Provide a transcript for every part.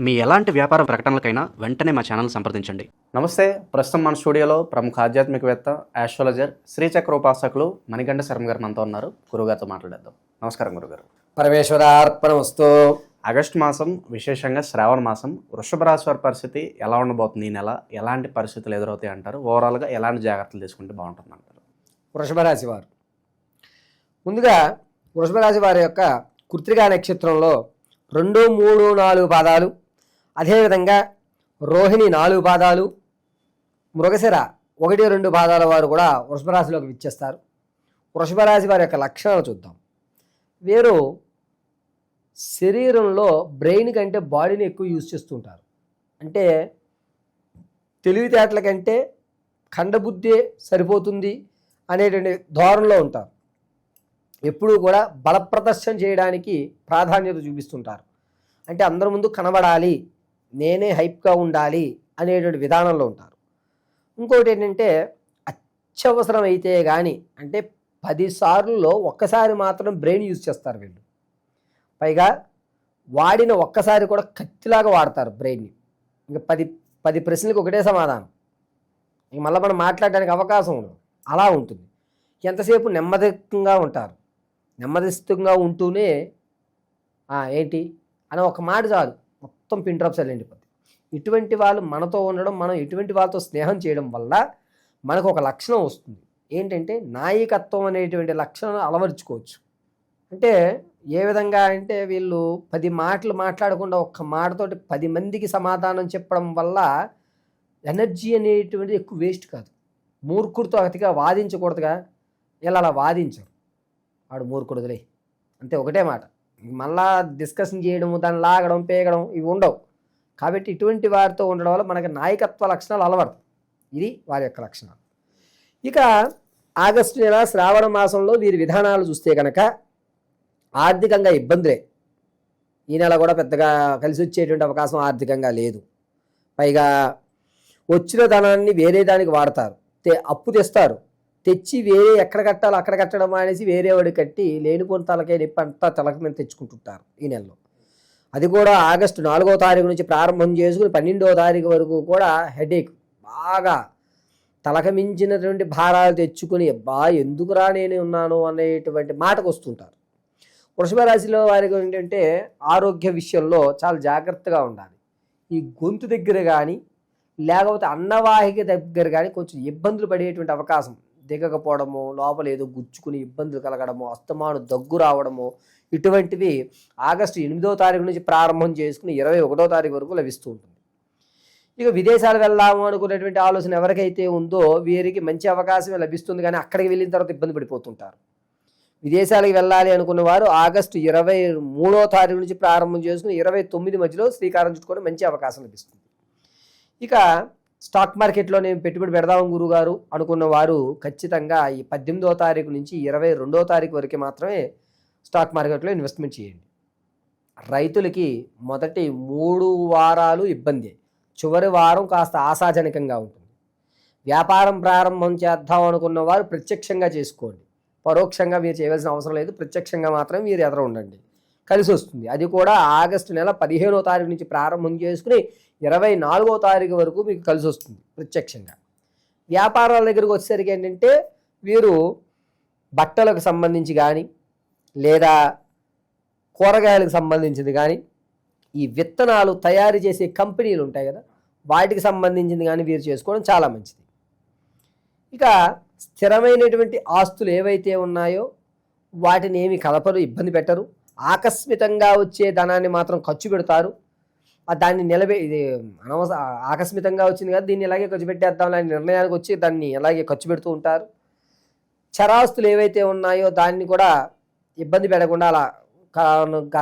మీ ఎలాంటి వ్యాపార ప్రకటనలకైనా వెంటనే మా ఛానల్ సంప్రదించండి. నమస్తే. ప్రస్తుతం మన స్టూడియోలో ప్రముఖ ఆధ్యాత్మికవేత్త, ఆస్ట్రాలజర్, శ్రీచక్ర ఉపాసకులు మణికంఠ శర్మ గారు మనతో ఉన్నారు. గురుగారితో మాట్లాడేద్దాం. నమస్కారం గురుగారు. పరమేశ్వరార్పణమస్తు. ఆగస్టు మాసం, విశేషంగా శ్రావణ మాసం, వృషభ రాశి వారి పరిస్థితి ఎలా ఉండబోతుంది? ఈ నెల ఎలాంటి పరిస్థితులు ఎదురవుతాయి అంటారు? ఓవరాల్గా ఎలాంటి జాగ్రత్తలు తీసుకుంటే బాగుంటుంది అంటారు? వృషభ రాశి వారు, ముందుగా వృషభ రాశి వారి యొక్క కృత్తికా నక్షత్రంలో 2, 3, 4 పాదాలు, అదేవిధంగా రోహిణి 4 పాదాలు, మృగశిర 1, 2 పాదాల వారు కూడా వృషభ రాశిలోకి విచ్చేస్తారు. వృషభ రాశి వారి యొక్క లక్షణాలు చూద్దాం. వీరు శరీరంలో బ్రెయిన్ కంటే బాడీని ఎక్కువ యూజ్ చేస్తుంటారు. అంటే తెలివితేటల కంటే ఖండబుద్ధి సరిపోతుంది అనేటువంటి ధోరణిలో ఉంటారు. ఎప్పుడూ కూడా బల ప్రదర్శన చేయడానికి ప్రాధాన్యత చూపిస్తుంటారు. అంటే అందరి ముందు కనబడాలి, నేనే హైప్గా ఉండాలి అనేటువంటి విధానంలో ఉంటారు. ఇంకోటి ఏంటంటే అత్యవసరం అయితే కానీ, అంటే 10 సార్లలో ఒక్కసారి మాత్రం బ్రెయిన్ యూజ్ చేస్తారు వీళ్ళు. పైగా వాడిన ఒక్కసారి కూడా కత్తిలాగా వాడతారు బ్రెయిన్ని. ఇంకా 10 ప్రశ్నలకు ఒకటే సమాధానం. ఇంక మళ్ళీ మనం మాట్లాడడానికి అవకాశం ఉండదు. అలా ఉంటుంది. ఎంతసేపు నెమ్మదిగా ఉంటారు. నెమ్మదిస్తుగా ఉంటూనే ఏంటి అని ఒక మాట చాలు, మొత్తం పిన్ డ్రాప్స్ వెళ్ళిపోతుంది. ఇటువంటి వాళ్ళు మనతో ఉండడం, మనం ఎటువంటి వాళ్ళతో స్నేహం చేయడం వల్ల మనకు ఒక లక్షణం వస్తుంది. ఏంటంటే నాయకత్వం అనేటువంటి లక్షణం అలవర్చుకోవచ్చు. అంటే ఏ విధంగా అంటే వీళ్ళు 10 మాటలు మాట్లాడకుండా ఒక్క మాటతోటి 10 మందికి సమాధానం చెప్పడం వల్ల ఎనర్జీ అనేటువంటిది ఎక్కువ వేస్ట్ కాదు. మూర్ఖుడితో అతిగా వాదించకూడదుగా, వీళ్ళు అలా వాదించరు. వాడు మూర్ఖుడులే అంతే, ఒకటే మాట. మళ్ళా డిస్కషన్ చేయడము, దాన్ని లాగడం, పేగడం ఇవి ఉండవు. కాబట్టి ఇటువంటి వారితో ఉండడం వల్ల మనకి నాయకత్వ లక్షణాలు అలవడతాయి. ఇది వారి యొక్క లక్షణాలు. ఇక ఆగస్టు నెల శ్రావణ మాసంలో వీరి విధానాలు చూస్తే కనుక ఆర్థికంగా ఇబ్బందులే. ఈ నెల కూడా పెద్దగా కలిసి వచ్చేటువంటి అవకాశం ఆర్థికంగా లేదు. పైగా వచ్చిన ధనాన్ని వేరే దానికి వాడతారు. అప్పు తెస్తారు, తెచ్చి వేరే ఎక్కడ కట్టాలో అక్కడ కట్టడం అనేసి వేరే వాడి కట్టి లేనిపోని తలకే నొప్పి అంతా తలకి మీద తెచ్చుకుంటుంటారు ఈ నెలలో. అది కూడా ఆగస్టు 4వ తారీఖు నుంచి ప్రారంభం చేసుకుని 12వ తారీఖు వరకు కూడా హెడేక్, బాగా తలక మించినటువంటి భారాలు తెచ్చుకుని ఎందుకురా నేను ఉన్నాను అనేటువంటి మాటకు వస్తుంటారు. వృషభ రాశిలో వారికి ఏంటంటే ఆరోగ్య విషయంలో చాలా జాగ్రత్తగా ఉండాలి. ఈ గొంతు దగ్గర కానీ లేకపోతే అన్నవాహిక దగ్గర కానీ కొంచెం ఇబ్బందులు పడేటువంటి అవకాశం, దిగకపోవడము, లోపల ఏదో గుచ్చుకుని ఇబ్బందులు కలగడము, అస్తమాను దగ్గు రావడము, ఇటువంటివి ఆగస్టు 8వ తారీఖు నుంచి ప్రారంభం చేసుకుని 21వ తారీఖు వరకు లభిస్తూ ఉంటుంది. ఇక విదేశాలు వెళ్దాము అనుకునేటువంటి ఆలోచన ఎవరికైతే ఉందో వీరికి మంచి అవకాశమే లభిస్తుంది. కానీ అక్కడికి వెళ్ళిన తర్వాత ఇబ్బంది పడిపోతుంటారు. విదేశాలకు వెళ్ళాలి అనుకున్న వారు ఆగస్టు 23వ తారీఖు నుంచి ప్రారంభం చేసుకుని 29 మధ్యలో శ్రీకారం చుట్టుకొని మంచి అవకాశం లభిస్తుంది. ఇక స్టాక్ మార్కెట్లో నేను పెట్టుబడి పెడదాము గురుగారు అనుకున్న వారు ఖచ్చితంగా ఈ 18వ తారీఖు నుంచి 22వ తారీఖు వరకు మాత్రమే స్టాక్ మార్కెట్లో ఇన్వెస్ట్మెంట్ చేయండి. రైతులకి మొదటి 3 వారాలు ఇబ్బంది, చివరి వారం కాస్త ఆశాజనకంగా ఉంటుంది. వ్యాపారం ప్రారంభం చేద్దాం అనుకున్న వారు ప్రత్యక్షంగా చేసుకోండి. పరోక్షంగా మీరు చేయవలసిన అవసరం లేదు. ప్రత్యక్షంగా మాత్రం మీరు ఎదురు ఉండండి, కలిసి వస్తుంది. అది కూడా ఆగస్టు నెల 15వ తారీఖు నుంచి ప్రారంభం చేసుకుని 24వ తారీఖు వరకు మీకు కలిసి వస్తుంది ప్రత్యక్షంగా. వ్యాపారాల దగ్గరకు వచ్చేసరికి ఏంటంటే వీరు బట్టలకు సంబంధించి కానీ లేదా కూరగాయలకు సంబంధించింది కానీ, ఈ విత్తనాలు తయారు చేసే కంపెనీలు ఉంటాయి కదా, వాటికి సంబంధించింది కానీ వీరు చేసుకోవడం చాలా మంచిది. ఇక స్థిరమైనటువంటి ఆస్తులు ఏవైతే ఉన్నాయో వాటిని ఏమి కలపరు, ఇబ్బంది పెట్టరు. ఆకస్మికంగా వచ్చే ధనాన్ని మాత్రం ఖర్చు పెడతారు. దాన్ని ఇది ఆకస్మికంగా వచ్చింది కదా, దీన్ని ఎలాగే ఖర్చు పెట్టేద్దాం అనే నిర్ణయానికి వచ్చి దాన్ని ఎలాగే ఖర్చు పెడుతూ ఉంటారు. చరాస్తులు ఏవైతే ఉన్నాయో దాన్ని కూడా ఇబ్బంది పెట్టకుండా అలా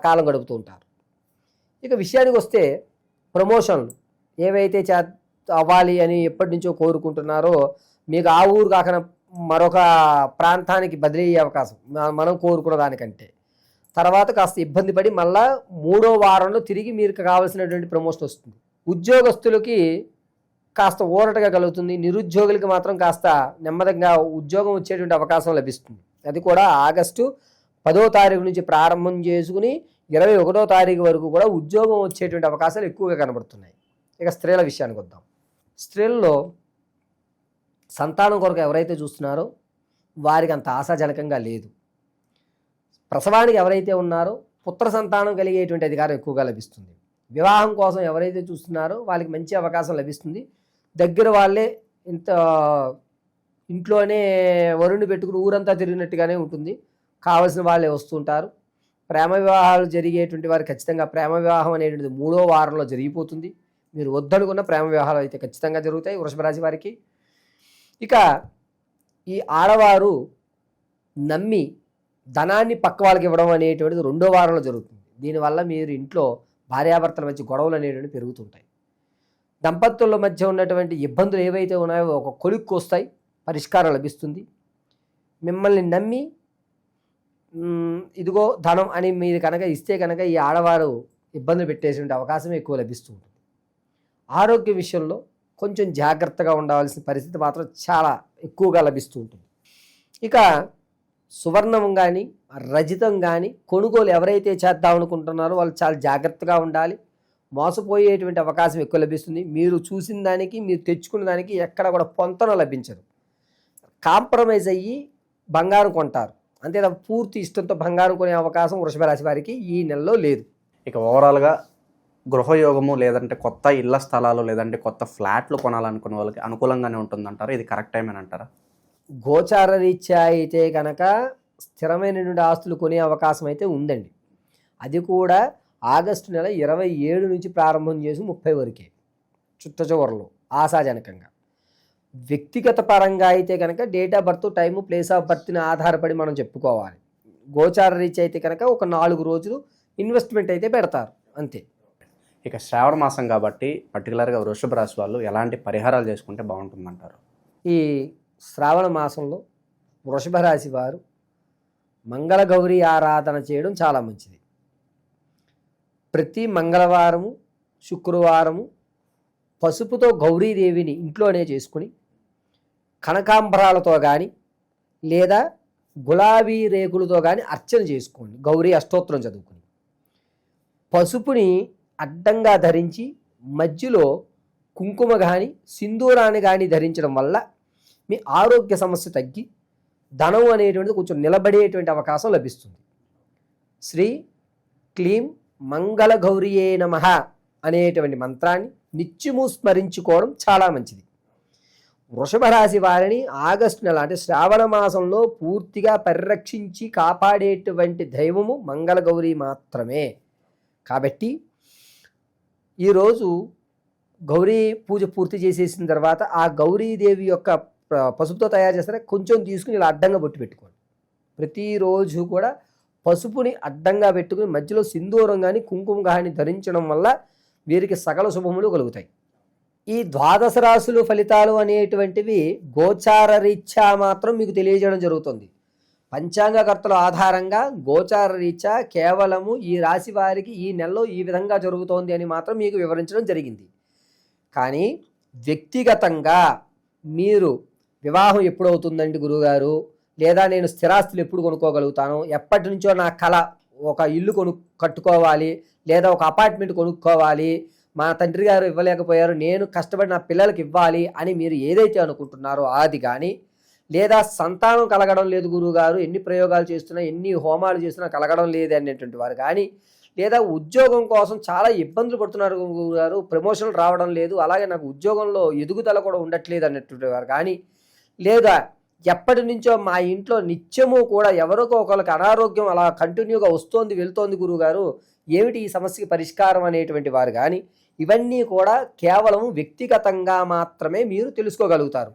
కాలం గడుపుతూ ఉంటారు. ఇక విషయానికి వస్తే ప్రమోషన్లు ఏవైతే అవ్వాలి అని ఎప్పటి నుంచో కోరుకుంటున్నారో మీకు ఆ ఊరు కాకుండా మరొక ప్రాంతానికి బదిలీ అయ్యే అవకాశం మనం కోరుకున్న దానికంటే తర్వాత కాస్త ఇబ్బంది పడి మళ్ళా 3వ వారంలో తిరిగి మీరు కావాల్సినటువంటి ప్రమోషన్ వస్తుంది. ఉద్యోగస్తులకి కాస్త ఊరటగా కలుగుతుంది. నిరుద్యోగులకి మాత్రం కాస్త నెమ్మదిగా ఉద్యోగం వచ్చేటువంటి అవకాశం లభిస్తుంది. అది కూడా ఆగస్టు 10వ తారీఖు నుంచి ప్రారంభం చేసుకుని 21వ తారీఖు వరకు కూడా ఉద్యోగం వచ్చేటువంటి అవకాశాలు ఎక్కువగా కనబడుతున్నాయి. ఇక స్త్రీల విషయానికి వద్దాం. స్త్రీల్లో సంతానం కొరకు ఎవరైతే చూస్తున్నారో వారికి అంత ఆశాజనకంగా లేదు. ప్రసవానికి ఎవరైతే ఉన్నారో పుత్ర సంతానం కలిగేటువంటి అధికారం ఎక్కువగా లభిస్తుంది. వివాహం కోసం ఎవరైతే చూస్తున్నారో వాళ్ళకి మంచి అవకాశం లభిస్తుంది. దగ్గర వాళ్ళే ఇంట్లోనే వరుణ్ణి పెట్టుకుని ఊరంతా తిరిగినట్టుగానే ఉంటుంది. కావలసిన వాళ్ళే వస్తుంటారు. ప్రేమ వివాహాలు జరిగేటువంటి వారు ఖచ్చితంగా ప్రేమ వివాహం అనేటువంటిది 3వ వారంలో జరిగిపోతుంది. మీరు వద్దనుకున్న ప్రేమ వివాహాలు అయితే ఖచ్చితంగా జరుగుతాయి వృషభ రాశి వారికి. ఇక ఈ ఆడవారు నమ్మి ధనాన్ని పక్క వాళ్ళకి ఇవ్వడం అనేటువంటిది 2వ వారంలో జరుగుతుంది. దీనివల్ల మీరు ఇంట్లో భార్యాభర్తల మధ్య గొడవలు అనేటువంటివి పెరుగుతుంటాయి. దంపతుల మధ్య ఉన్నటువంటి ఇబ్బందులు ఏవైతే ఉన్నాయో ఒక కొలిక్కి వస్తాయి, పరిష్కారం లభిస్తుంది. మిమ్మల్ని నమ్మి ఇదిగో ధనం అని మీరు కనుక ఇస్తే కనుక ఈ ఆడవారు ఇబ్బందులు పెట్టేటువంటి అవకాశం ఎక్కువ లభిస్తూ ఉంటుంది. ఆరోగ్య విషయంలో కొంచెం జాగ్రత్తగా ఉండవలసిన పరిస్థితి మాత్రం చాలా ఎక్కువగా లభిస్తూ ఉంటుంది. ఇక సువర్ణం కానీ రజితం కానీ కొనుగోలు ఎవరైతే చేద్దాం అనుకుంటున్నారో వాళ్ళు చాలా జాగ్రత్తగా ఉండాలి. మోసపోయేటువంటి అవకాశం ఎక్కువ లభిస్తుంది. మీరు చూసిన దానికి మీరు తెచ్చుకున్న దానికి ఎక్కడ కూడా పొంతన లభించదు. కాంప్రమైజ్ అయ్యి బంగారం కొంటారు, అంతే తప్ప పూర్తి ఇష్టంతో బంగారం కొనే అవకాశం వృషభ రాశి వారికి ఈ నెలలో లేదు. ఇక ఓవరాల్గా గృహయోగము లేదంటే కొత్త ఇళ్ల స్థలాలు లేదంటే కొత్త ఫ్లాట్లు కొనాలనుకునే వాళ్ళకి అనుకూలంగానే ఉంటుందంటారా? ఇది కరెక్ట్ టైం అని అంటారా? గోచార రీత్యా అయితే కనుక స్థిరమైనటువంటి ఆస్తులు కొనే అవకాశం అయితే ఉందండి. అది కూడా ఆగస్టు నెల 27 నుంచి ప్రారంభం చేసి 30 వరకే, చుట్ట చివరిలో ఆశాజనకంగా. వ్యక్తిగత పరంగా అయితే కనుక date of birth, time, place of బర్త్ని ఆధారపడి మనం చెప్పుకోవాలి. గోచార రీత్యా అయితే కనుక ఒక 4 రోజులు ఇన్వెస్ట్మెంట్ అయితే పెడతారు అంతే. ఇక శ్రావణ మాసం కాబట్టి పర్టికులర్గా వృషభ రాశి వాళ్ళు ఎలాంటి పరిహారాలు చేసుకుంటే బాగుంటుందంటారు? ఈ శ్రావణ మాసంలో వృషభ రాశి వారు మంగళ గౌరీ ఆరాధన చేయడం చాలా మంచిది. ప్రతి మంగళవారము, శుక్రవారము పసుపుతో గౌరీదేవిని ఇంట్లోనే చేసుకుని కనకాంబరాలతో కానీ లేదా గులాబీ రేకులతో కానీ అర్చన చేసుకోండి. గౌరీ అష్టోత్తరం చదువుకుని పసుపుని అడ్డంగా ధరించి మధ్యలో కుంకుమ కానీ సింధూరాన్ని కానీ ధరించడం వల్ల మీ ఆరోగ్య సమస్య తగ్గి ధనం అనేటువంటిది కొంచెం నిలబడేటువంటి అవకాశం లభిస్తుంది. శ్రీ క్లీం మంగళ గౌరియే నమః అనేటువంటి మంత్రాన్ని నిత్యము స్మరించుకోవడం చాలా మంచిది. వృషభ రాశి వారిని ఆగస్టు నెల అంటే శ్రావణ మాసంలో పూర్తిగా పరిరక్షించి కాపాడేటువంటి దైవము మంగళ గౌరీ మాత్రమే. కాబట్టి ఈరోజు గౌరీ పూజ పూర్తి చేసేసిన తర్వాత ఆ గౌరీదేవి యొక్క పసుపుతో తయారు చేస్తారా కొంచెం తీసుకుని ఇలా అడ్డంగా బొట్టు పెట్టుకోండి. ప్రతిరోజు కూడా పసుపుని అడ్డంగా పెట్టుకుని మధ్యలో సింధూరం కానీ కుంకుమ కానీ ధరించడం వల్ల వీరికి సకల శుభములు కలుగుతాయి. ఈ ద్వాదశ రాశులు ఫలితాలు అనేటువంటివి గోచార రీత్యా మాత్రం మీకు తెలియజేయడం జరుగుతుంది. పంచాంగకర్తల ఆధారంగా గోచార రీత్యా కేవలము ఈ రాశి వారికి ఈ నెలలో ఈ విధంగా జరుగుతోంది అని మాత్రం మీకు వివరించడం జరిగింది. కానీ వ్యక్తిగతంగా మీరు వివాహం ఎప్పుడు అవుతుందండి గురువుగారు, లేదా నేను స్థిరాస్తులు ఎప్పుడు కొనుక్కోగలుగుతాను, ఎప్పటి నుంచో నా కళ ఒక ఇల్లు కట్టుకోవాలి లేదా ఒక అపార్ట్మెంట్ కొనుక్కోవాలి, మా తండ్రి గారు ఇవ్వలేకపోయారు నేను కష్టపడి నా పిల్లలకి ఇవ్వాలి అని మీరు ఏదైతే అనుకుంటున్నారో అది కానీ, లేదా సంతానం కలగడం లేదు గురువుగారు, ఎన్ని ప్రయోగాలు చేస్తున్నా ఎన్ని హోమాలు చేస్తున్నా కలగడం లేదు అనేటువంటి వారు కానీ, లేదా ఉద్యోగం కోసం చాలా ఇబ్బందులు పడుతున్నారు గురువుగారు, ప్రమోషన్లు రావడం లేదు, అలాగే నాకు ఉద్యోగంలో ఎదుగుదల కూడా ఉండట్లేదు అనేటువంటి వారు కానీ, లేదా ఎప్పటి నుంచో మా ఇంట్లో నిత్యము కూడా ఎవరికో ఒకరికి అనారోగ్యం అలా కంటిన్యూగా వస్తోంది వెళ్తోంది గురువుగారు, ఏమిటి ఈ సమస్యకి పరిష్కారం అనేటువంటి వారు కానీ, ఇవన్నీ కూడా కేవలం వ్యక్తిగతంగా మాత్రమే మీరు తెలుసుకోగలుగుతారు.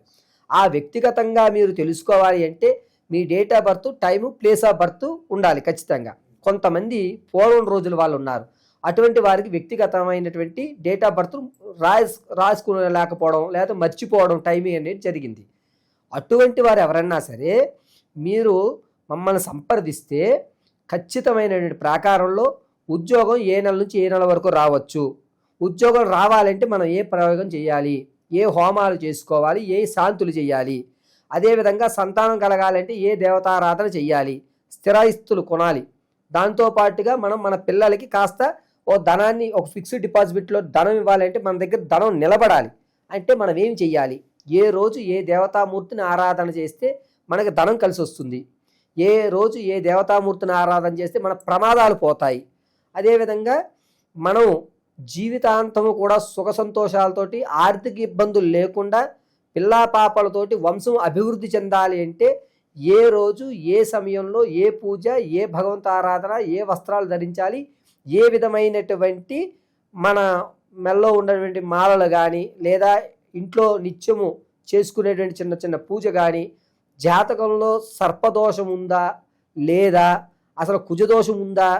ఆ వ్యక్తిగతంగా మీరు తెలుసుకోవాలి అంటే మీ date of birth, time, place of birth ఉండాలి ఖచ్చితంగా. కొంతమంది పూర్వం రోజుల వాళ్ళు ఉన్నారు, అటువంటి వారికి వ్యక్తిగతమైనటువంటి డేట్ ఆఫ్ బర్త్ రాసుకునేలేకపోవడం లేదా మర్చిపోవడం టైమింగ్ అనేది జరిగింది. అటువంటి వారు ఎవరన్నా సరే మీరు మమ్మల్ని సంప్రదిస్తే ఖచ్చితమైనటువంటి ప్రాకారంలో ఉద్యోగం ఏ నెల నుంచి ఏ నెల వరకు రావచ్చు, ఉద్యోగం రావాలంటే మనం ఏ ప్రయోగం చేయాలి, ఏ హోమాలు చేసుకోవాలి, ఏ శాంతులు చేయాలి, అదేవిధంగా సంతానం కలగాలంటే ఏ దేవతారాధన చేయాలి, స్థిరాస్తులు కొనాలి, దాంతో పాటుగా మనం మన పిల్లలకి కాస్త ఓ ధనాన్ని ఒక ఫిక్స్డ్ డిపాజిట్లో ధనం ఇవ్వాలంటే మన దగ్గర ధనం నిలబడాలి అంటే మనం ఏం చెయ్యాలి, ఏ రోజు ఏ దేవతామూర్తిని ఆరాధన చేస్తే మనకి ధనం కలిసి వస్తుంది, ఏ రోజు ఏ దేవతామూర్తిని ఆరాధన చేస్తే మన ప్రమాదాలు పోతాయి, అదేవిధంగా మనం జీవితాంతము కూడా సుఖ సంతోషాలతోటి ఆర్థిక ఇబ్బందులు లేకుండా పిల్లా పాపలతోటి వంశం అభివృద్ధి చెందాలి అంటే ఏ రోజు ఏ సమయంలో ఏ పూజ, ఏ భగవంత ఆరాధన, ఏ వస్త్రాలు ధరించాలి, ఏ విధమైనటువంటి మన మెల్లో ఉన్నటువంటి మాలలు కానీ లేదా ఇంట్లో నిత్యము చేసుకునేటువంటి చిన్న చిన్న పూజ కానీ, జాతకంలో సర్పదోషం ఉందా లేదా అసలు కుజదోషం ఉందా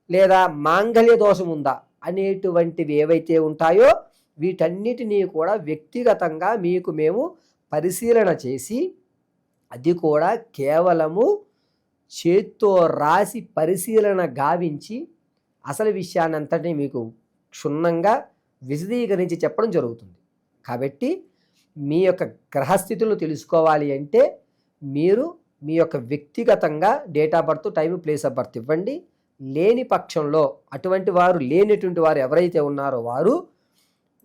లేదా మాంగళ్య దోషం ఉందా అనేటువంటివి ఏవైతే ఉంటాయో వీటన్నిటినీ కూడా వ్యక్తిగతంగా మీకు మేము పరిశీలన చేసి, అది కూడా కేవలము చేత్తో రాసి పరిశీలన గావించి అసలు విషయాన్ని అంతటినీ మీకు క్షుణ్ణంగా విశదీకరించి చెప్పడం జరుగుతుంది. కాబట్టి మీ యొక్క గ్రహస్థితులను తెలుసుకోవాలి అంటే మీరు మీ యొక్క వ్యక్తిగతంగా date of birth, time, place of birth ఇవ్వండి. లేని పక్షంలో లేనటువంటి వారు ఎవరైతే ఉన్నారో వారు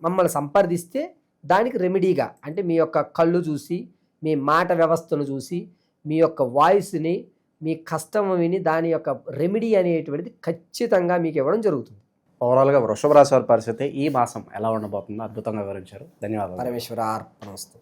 మమ్మల్ని సంప్రదిస్తే దానికి రెమెడీగా అంటే మీ యొక్క కళ్ళు చూసి, మీ మాట వ్యవస్థను చూసి, మీ యొక్క వాయిస్ని, మీ కష్టం విని దాని యొక్క రెమెడీ అనేటువంటిది ఖచ్చితంగా మీకు ఇవ్వడం జరుగుతుంది. ఓవరాల్గా వృషభ రాశి వారి పరిస్థితి ఈ మాసం ఎలా ఉండబోతుందో అద్భుతంగా వివరించారు. ధన్యవాదాలు. పరమేశ్వర అర్పణమస్తు.